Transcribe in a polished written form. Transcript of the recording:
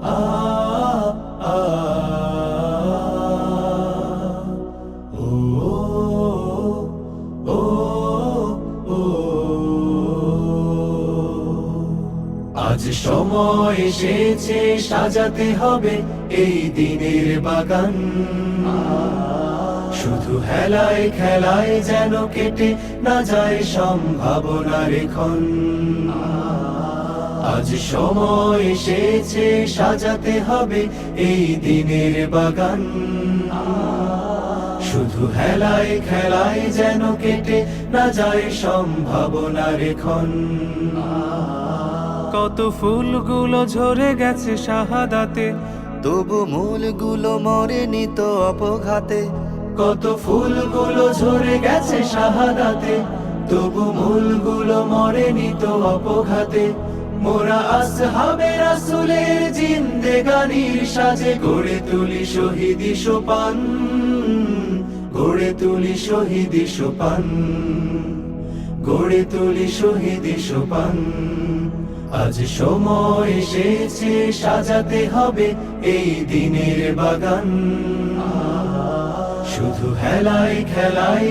আ আ ও ও ও আজ সময় এসেছে সাজাতে হবে এই দিনের বাগান। শুধু হেলায় খেলায় যেন কেটে না যায় সম্ভাবনার ক্ষণ। আজ সময় এসেছে সাজাতে হবে এই দিনের বাগান। শুধু হেলায় খেলায় যেন কেটে না যায় সম্ভাবনার ক্ষণ। কত ফুলগুলো ঝরে গেছে শাহাদাতে, তবু মূলগুলো মরেনি তো অপঘাতে। কত ফুলগুলো ঝরে গেছে শাহাদাতে, তবু মূলগুলো মরেনি তো অপঘাতে। মোরা আসহাবে রাসূলের জিন্দেগানির সাজে গড়ে তুলি শহীদি সোপান, গড়ে তুলি শহীদি সোপান, গড়ে তুলি শহীদি সোপান। আজ সময় এসেছে সাজাতে হবে এই দিনের বাগান। শুধু হেলায় খেলায়